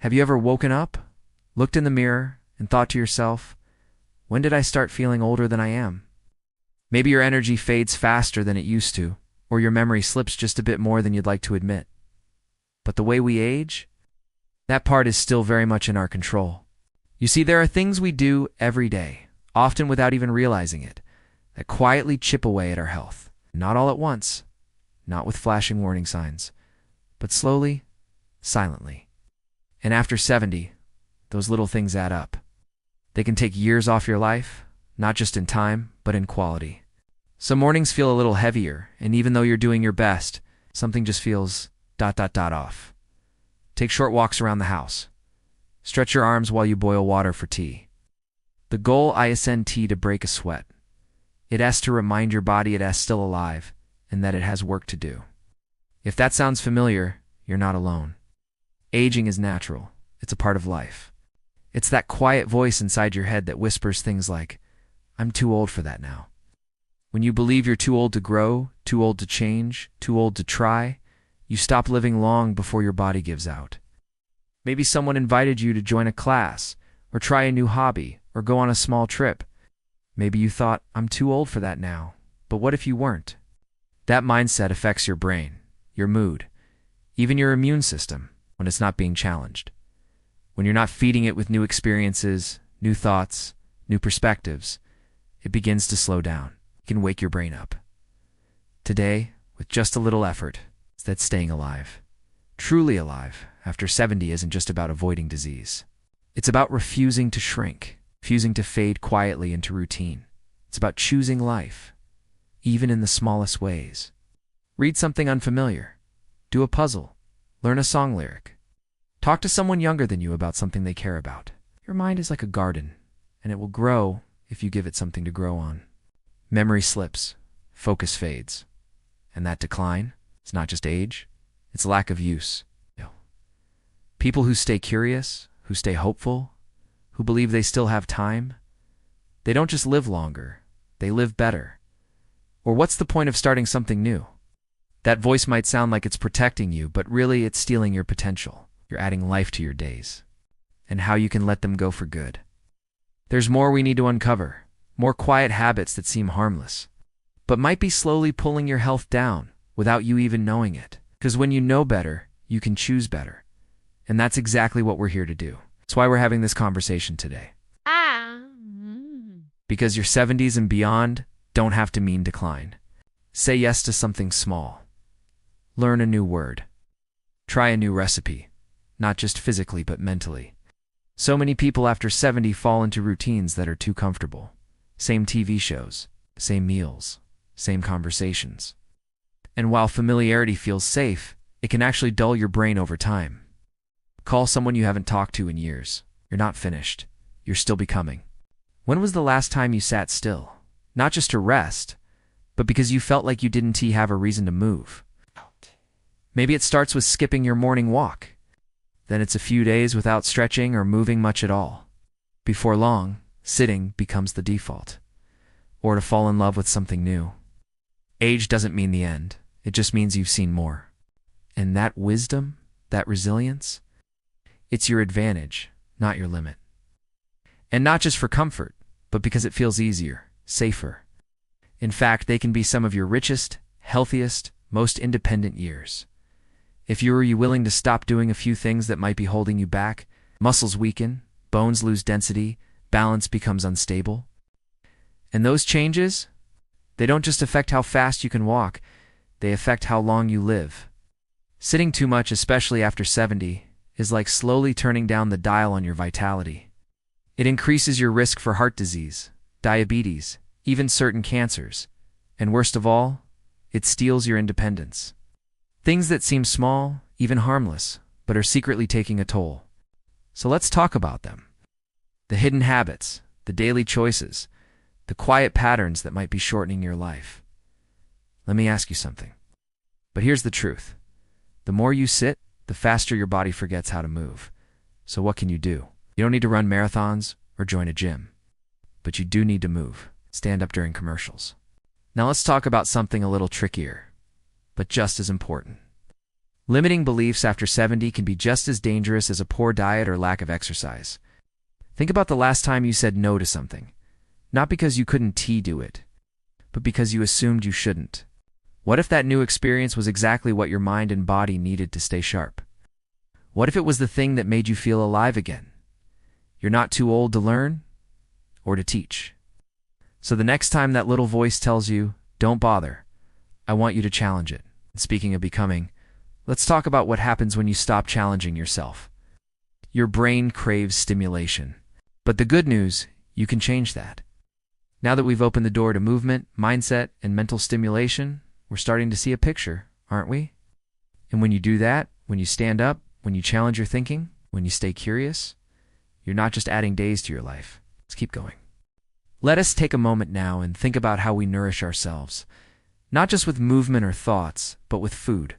Have you ever woken up, looked in the mirror, and thought to yourself, when did I start feeling older than I am? Maybe your energy fades faster than it used to, or your memory slips just a bit more than you'd like to admit. But the way we age, that part is still very much in our control. You see, there are things we do every day, often without even realizing it, that quietly chip away at our health. Not all at once, not with flashing warning signs, but slowly, silently. And after 70, those little things add up. They can take years off your life, not just in time, but in quality. Some mornings feel a little heavier, and even though you're doing your best, something just feels ... off. Take short walks around the house. Stretch your arms while you boil water for tea. The goal isn't to break a sweat. It has to remind your body it is still alive, and that it has work to do. If that sounds familiar, you're not alone. Aging is natural. It's a part of life. It's that quiet voice inside your head that whispers things like, I'm too old for that now. When you believe you're too old to grow, too old to change, too old to try, you stop living long before your body gives out. Maybe someone invited you to join a class, or try a new hobby, or go on a small trip. Maybe you thought, I'm too old for that now. But what if you weren't? That mindset affects your brain, your mood, even your immune system when it's not being challenged. When you're not feeding it with new experiences, new thoughts, new perspectives, it begins to slow down. It can wake your brain up. Today, with just a little effort, it's that staying alive. Truly alive after 70 isn't just about avoiding disease. It's about refusing to shrink, refusing to fade quietly into routine. It's about choosing life, even in the smallest ways. Read something unfamiliar. Do a puzzle. Learn a song lyric. Talk to someone younger than you about something they care about. Your mind is like a garden, and it will grow if you give it something to grow on. Memory slips, focus fades, and that decline, it's not just age, it's lack of use. People who stay curious, who stay hopeful, who believe they still have time, they don't just live longer, they live better. Or what's the point of starting something new? That voice might sound like it's protecting you, but really it's stealing your potential. You're adding life to your days, and how you can let them go for good. There's more we need to uncover, more quiet habits that seem harmless, but might be slowly pulling your health down without you even knowing it. Because when you know better, you can choose better. And that's exactly what we're here to do. That's why we're having this conversation today. Because your 70s and beyond don't have to mean decline. Say yes to something small. Learn a new word. Try a new recipe. Not just physically, but mentally. So many people after 70 fall into routines that are too comfortable. Same TV shows, same meals, same conversations. And while familiarity feels safe, it can actually dull your brain over time. Call someone you haven't talked to in years. You're not finished. You're still becoming. When was the last time you sat still? Not just to rest, but because you felt like you didn't have a reason to move. Maybe it starts with skipping your morning walk. Then it's a few days without stretching or moving much at all. Before long, sitting becomes the default. Or to fall in love with something new. Age doesn't mean the end. It just means you've seen more. And that wisdom, that resilience, it's your advantage, not your limit. And not just for comfort, but because it feels easier, safer. In fact, they can be some of your richest, healthiest, most independent years. If you are willing to stop doing a few things that might be holding you back, muscles weaken, bones lose density, balance becomes unstable. And those changes, they don't just affect how fast you can walk, they affect how long you live. Sitting too much, especially after 70, is like slowly turning down the dial on your vitality. It increases your risk for heart disease, diabetes, even certain cancers. And worst of all, it steals your independence. Things that seem small, even harmless, but are secretly taking a toll. So let's talk about them. The hidden habits, the daily choices, the quiet patterns that might be shortening your life. Let me ask you something. But here's the truth. The more you sit, the faster your body forgets how to move. So what can you do? You don't need to run marathons or join a gym. But you do need to move. Stand up during commercials. Now let's talk about something a little trickier, but just as important. Limiting beliefs after 70 can be just as dangerous as a poor diet or lack of exercise. Think about the last time you said no to something, not because you couldn't do it, but because you assumed you shouldn't. What if that new experience was exactly what your mind and body needed to stay sharp? What if it was the thing that made you feel alive again? You're not too old to learn or to teach. So the next time that little voice tells you, don't bother, I want you to challenge it. And speaking of becoming, let's talk about what happens when you stop challenging yourself. Your brain craves stimulation. But the good news, you can change that. Now that we've opened the door to movement, mindset, and mental stimulation, we're starting to see a picture, aren't we? And when you do that, when you stand up, when you challenge your thinking, when you stay curious, you're not just adding days to your life. Let's keep going. Let us take a moment now and think about how we nourish ourselves, not just with movement or thoughts, but with food.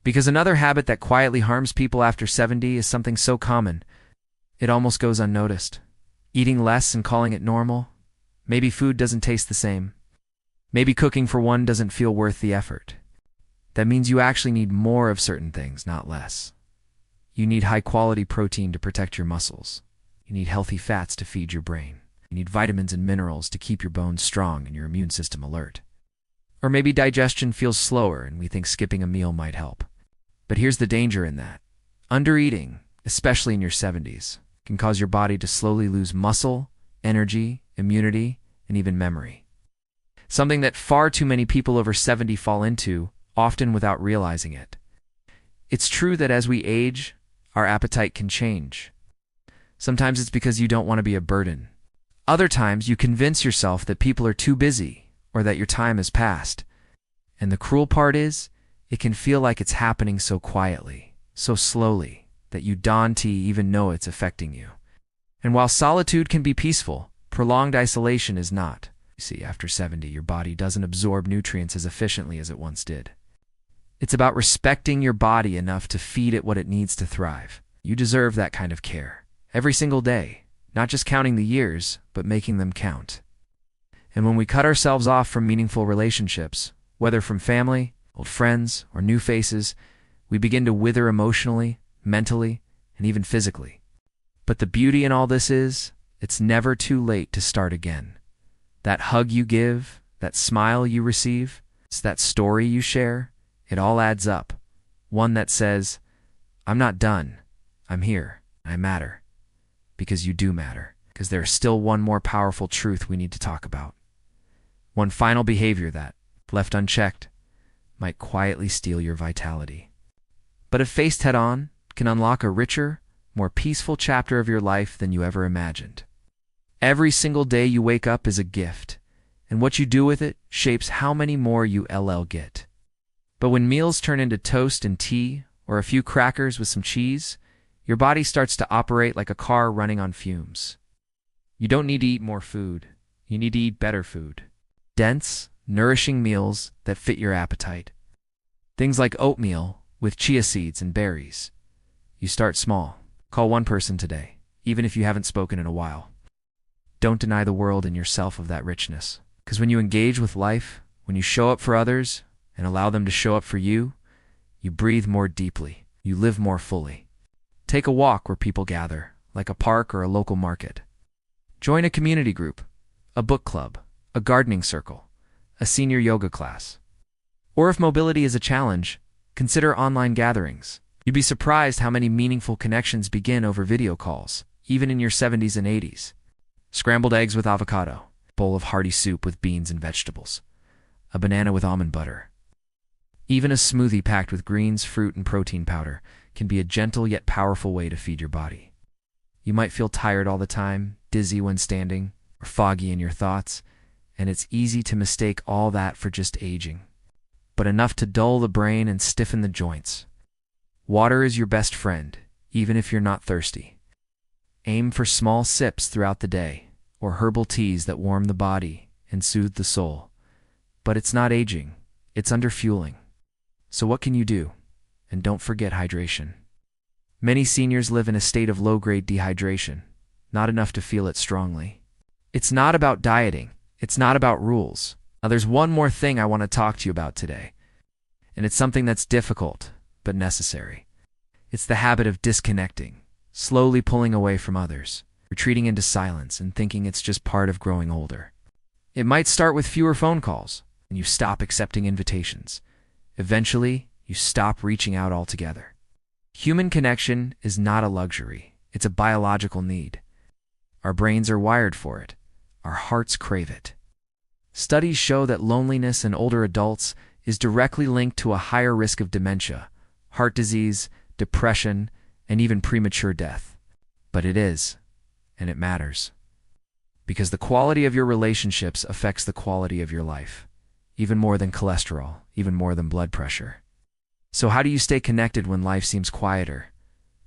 Because another habit that quietly harms people after 70 is something so common, it almost goes unnoticed. Eating less and calling it normal. Maybe food doesn't taste the same. Maybe cooking for one doesn't feel worth the effort. That means you actually need more of certain things, not less. You need high-quality protein to protect your muscles. You need healthy fats to feed your brain. You need vitamins and minerals to keep your bones strong and your immune system alert. Or maybe digestion feels slower and we think skipping a meal might help. But here's the danger in that. Undereating, especially in your 70s, can cause your body to slowly lose muscle, energy, immunity, and even memory. Something that far too many people over 70 fall into, often without realizing it. It's true that as we age, our appetite can change. Sometimes it's because you don't want to be a burden. Other times you convince yourself that people are too busy or that your time has passed. And the cruel part is, it can feel like it's happening so quietly, so slowly, that you don't even know it's affecting you. And while solitude can be peaceful, prolonged isolation is not. You see, after 70, your body doesn't absorb nutrients as efficiently as it once did. It's about respecting your body enough to feed it what it needs to thrive. You deserve that kind of care. Every single day, not just counting the years, but making them count. And when we cut ourselves off from meaningful relationships, whether from family, old friends, or new faces, we begin to wither emotionally, mentally, and even physically. But the beauty in all this is, it's never too late to start again. That hug you give, that smile you receive, it's that story you share, it all adds up. One that says, I'm not done, I'm here, I matter. Because you do matter. Because there's still one more powerful truth we need to talk about. One final behavior that, left unchecked, might quietly steal your vitality. But if faced head-on, can unlock a richer, more peaceful chapter of your life than you ever imagined. Every single day you wake up is a gift, and what you do with it shapes how many more you get. But when meals turn into toast and tea, or a few crackers with some cheese, your body starts to operate like a car running on fumes. You don't need to eat more food. You need to eat better food. Dense, nourishing meals that fit your appetite. Things like oatmeal with chia seeds and berries. You start small. Call one person today, even if you haven't spoken in a while. Don't deny the world and yourself of that richness. Because when you engage with life, when you show up for others and allow them to show up for you, you breathe more deeply. You live more fully. Take a walk where people gather, like a park or a local market. Join a community group, a book club, a gardening circle, a senior yoga class. Or if mobility is a challenge, consider online gatherings. You'd be surprised how many meaningful connections begin over video calls, even in your 70s and 80s. Scrambled eggs with avocado, bowl of hearty soup with beans and vegetables, a banana with almond butter. Even a smoothie packed with greens, fruit, and protein powder can be a gentle yet powerful way to feed your body. You might feel tired all the time, dizzy when standing, or foggy in your thoughts, and it's easy to mistake all that for just aging. But enough to dull the brain and stiffen the joints. Water is your best friend, even if you're not thirsty. Aim for small sips throughout the day, or herbal teas that warm the body and soothe the soul. But it's not aging, it's underfueling. So what can you do? And don't forget hydration. Many seniors live in a state of low-grade dehydration, not enough to feel it strongly. It's not about dieting, it's not about rules. Now there's one more thing I want to talk to you about today. And it's something that's difficult, but necessary. It's the habit of disconnecting, slowly pulling away from others, retreating into silence and thinking it's just part of growing older. It might start with fewer phone calls, and you stop accepting invitations. Eventually, you stop reaching out altogether. Human connection is not a luxury, it's a biological need. Our brains are wired for it. Our hearts crave it. Studies show that loneliness in older adults is directly linked to a higher risk of dementia, heart disease, depression, and even premature death. But it is, and it matters. Because the quality of your relationships affects the quality of your life, even more than cholesterol, even more than blood pressure. So how do you stay connected when life seems quieter?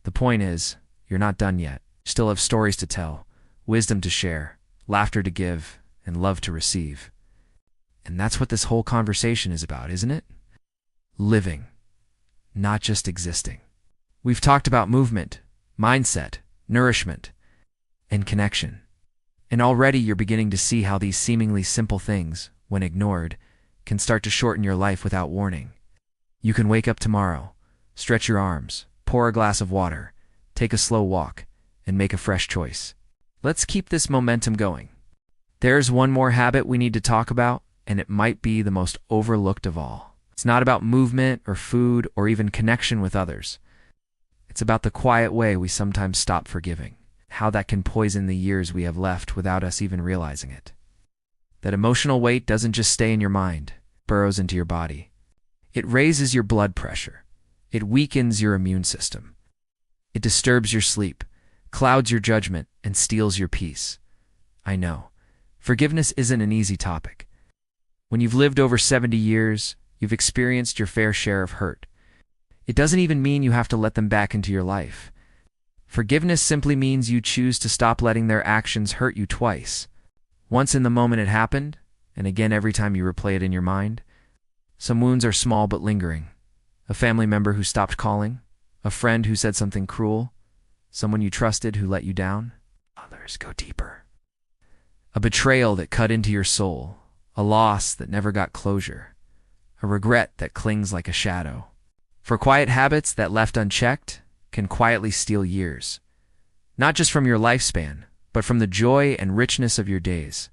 The point is, you're not done yet. You still have stories to tell, wisdom to share, laughter to give, and love to receive. And that's what this whole conversation is about, isn't it? Living, not just existing. We've talked about movement, mindset, nourishment, and connection. And already you're beginning to see how these seemingly simple things, when ignored, can start to shorten your life without warning. You can wake up tomorrow, stretch your arms, pour a glass of water, take a slow walk, and make a fresh choice. Let's keep this momentum going. There's one more habit we need to talk about, and it might be the most overlooked of all. It's not about movement or food or even connection with others. It's about the quiet way we sometimes stop forgiving, how that can poison the years we have left without us even realizing it. That emotional weight doesn't just stay in your mind, it burrows into your body. It raises your blood pressure. It weakens your immune system. It disturbs your sleep, clouds your judgment, and steals your peace. I know. Forgiveness isn't an easy topic. When you've lived over 70 years, you've experienced your fair share of hurt. It doesn't even mean you have to let them back into your life. Forgiveness simply means you choose to stop letting their actions hurt you twice. Once in the moment it happened, and again every time you replay it in your mind. Some wounds are small but lingering. A family member who stopped calling, a friend who said something cruel, someone you trusted who let you down. Others go deeper. A betrayal that cut into your soul, a loss that never got closure, a regret that clings like a shadow. For quiet habits that left unchecked can quietly steal years, not just from your lifespan, but from the joy and richness of your days.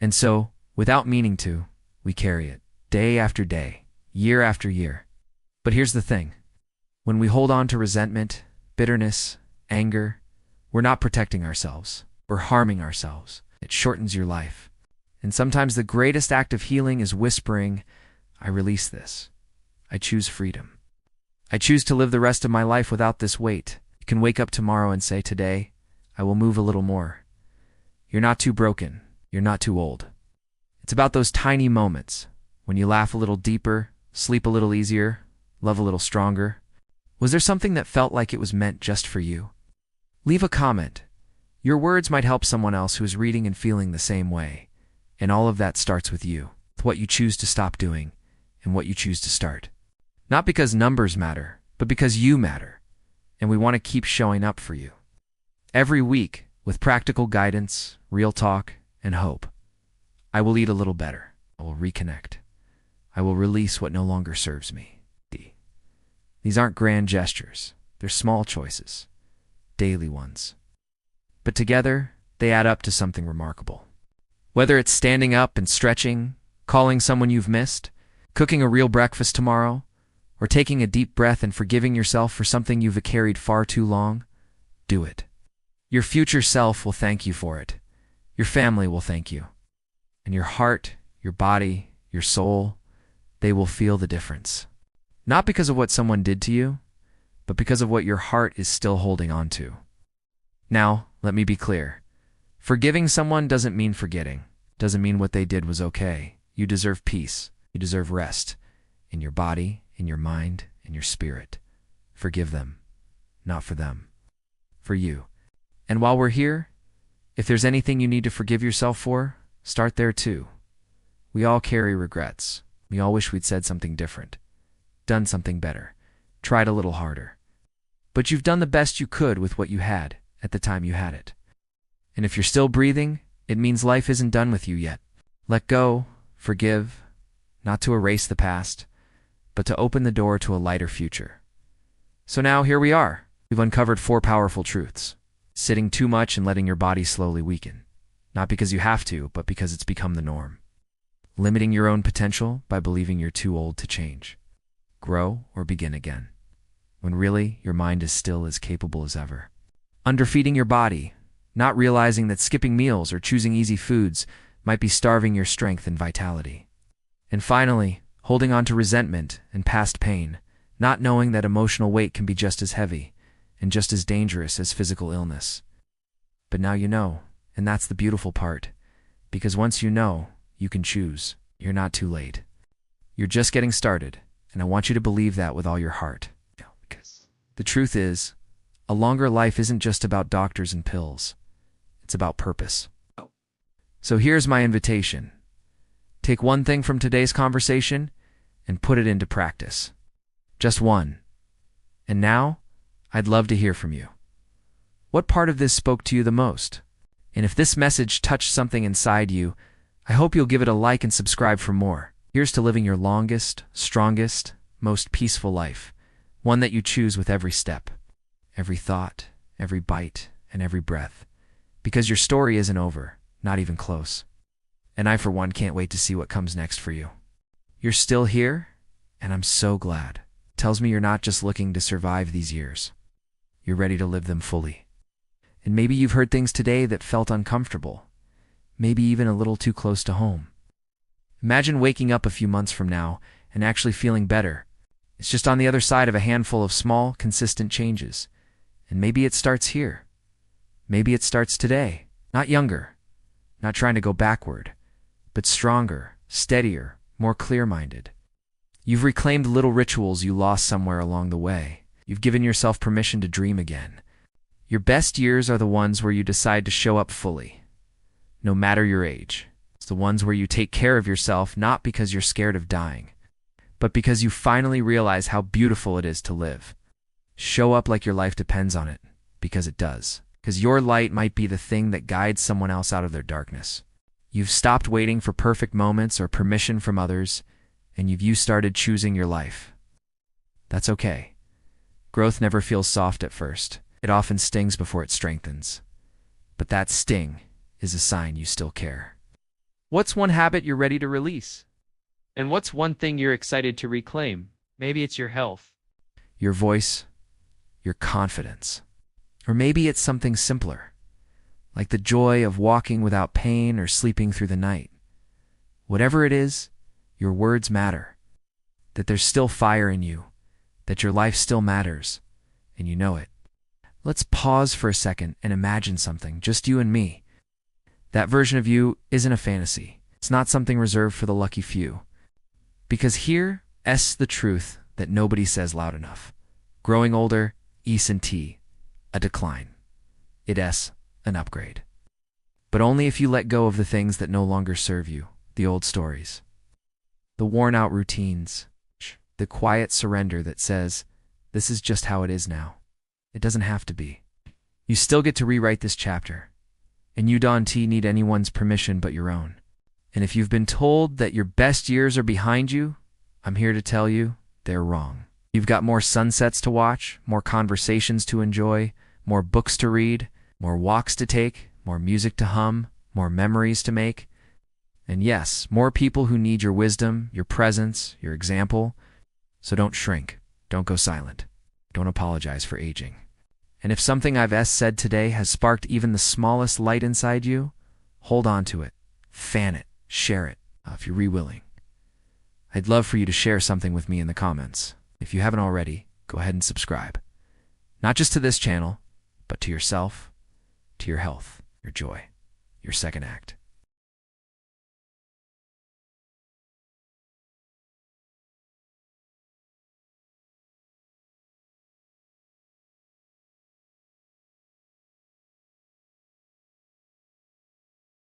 And so, without meaning to, we carry it, day after day, year after year. But here's the thing. When we hold on to resentment, bitterness, anger, we're not protecting ourselves. We're harming ourselves. It shortens your life. And sometimes the greatest act of healing is whispering, I release this. I choose freedom. I choose to live the rest of my life without this weight. You can wake up tomorrow and say, today, I will move a little more. You're not too broken. You're not too old. It's about those tiny moments when you laugh a little deeper, sleep a little easier, love a little stronger. Was there something that felt like it was meant just for you? Leave a comment. Your words might help someone else who is reading and feeling the same way. And all of that starts with you, with what you choose to stop doing and what you choose to start. Not because numbers matter, but because you matter. And we want to keep showing up for you. Every week, with practical guidance, real talk, and hope, I will eat a little better. I will reconnect. I will release what no longer serves me. These aren't grand gestures. They're small choices, daily ones. But together, they add up to something remarkable. Whether it's standing up and stretching, calling someone you've missed, cooking a real breakfast tomorrow, or taking a deep breath and forgiving yourself for something you've carried far too long, do it. Your future self will thank you for it. Your family will thank you. And your heart, your body, your soul, they will feel the difference. Not because of what someone did to you, but because of what your heart is still holding on to. Now, let me be clear. Forgiving someone doesn't mean forgetting. Doesn't mean what they did was okay. You deserve peace. You deserve rest. In your body, in your mind, in your spirit. Forgive them. Not for them. For you. And while we're here, if there's anything you need to forgive yourself for, start there too. We all carry regrets. We all wish we'd said something different. Done something better. Tried a little harder. But you've done the best you could with what you had at the time you had it. And if you're still breathing, it means life isn't done with you yet. Let go, forgive, not to erase the past, but to open the door to a lighter future. So now here we are. We've uncovered 4 powerful truths. Sitting too much and letting your body slowly weaken. Not because you have to, but because it's become the norm. Limiting your own potential by believing you're too old to change. Grow or begin again. When really, your mind is still as capable as ever. Underfeeding your body, not realizing that skipping meals or choosing easy foods might be starving your strength and vitality. And finally, holding on to resentment and past pain, not knowing that emotional weight can be just as heavy and just as dangerous as physical illness. But now you know, and that's the beautiful part, because once you know, you can choose. You're not too late. You're just getting started, and I want you to believe that with all your heart. Because the truth is, a longer life isn't just about doctors and pills. It's about purpose. So here's my invitation. Take one thing from today's conversation and put it into practice. Just one. And now, I'd love to hear from you. What part of this spoke to you the most? And if this message touched something inside you, I hope you'll give it a like and subscribe for more. Here's to living your longest, strongest, most peaceful life. One that you choose with every step, every thought, every bite, and every breath. Because your story isn't over, not even close. And I, for one, can't wait to see what comes next for you. You're still here, and I'm so glad. It tells me you're not just looking to survive these years. You're ready to live them fully. And maybe you've heard things today that felt uncomfortable, maybe even a little too close to home. Imagine waking up a few months from now and actually feeling better. It's just on the other side of a handful of small, consistent changes. And maybe it starts here. Maybe it starts today. Not younger, not trying to go backward, but stronger, steadier, more clear-minded. You've reclaimed little rituals you lost somewhere along the way. You've given yourself permission to dream again. Your best years are the ones where you decide to show up fully, no matter your age. It's the ones where you take care of yourself not because you're scared of dying, but because you finally realize how beautiful it is to live. Show up like your life depends on it, because it does. Because your light might be the thing that guides someone else out of their darkness. You've stopped waiting for perfect moments or permission from others, and you started choosing your life. That's okay. Growth never feels soft at first. It often stings before it strengthens. But that sting is a sign you still care. What's one habit you're ready to release? And what's one thing you're excited to reclaim? Maybe it's your health, your voice, your confidence. Or maybe it's something simpler, like the joy of walking without pain or sleeping through the night. Whatever it is, your words matter. That there's still fire in you, that your life still matters, and you know it. Let's pause for a second and imagine something, just you and me. That version of you isn't a fantasy. It's not something reserved for the lucky few. Because here's the truth that nobody says loud enough. Growing older, isn't a decline. It's an upgrade. But only if you let go of the things that no longer serve you, the old stories, the worn-out routines, the quiet surrender that says, this is just how it is now. It doesn't have to be. You still get to rewrite this chapter, and you don't need anyone's permission but your own. And if you've been told that your best years are behind you, I'm here to tell you they're wrong. You've got more sunsets to watch, more conversations to enjoy, more books to read, more walks to take, more music to hum, more memories to make. And yes, more people who need your wisdom, your presence, your example. So don't shrink. Don't go silent. Don't apologize for aging. And if something I've said today has sparked even the smallest light inside you, hold on to it. Fan it. Share it, if you're willing. I'd love for you to share something with me in the comments. If you haven't already, go ahead and subscribe. Not just to this channel, but to yourself, to your health, your joy, your second act.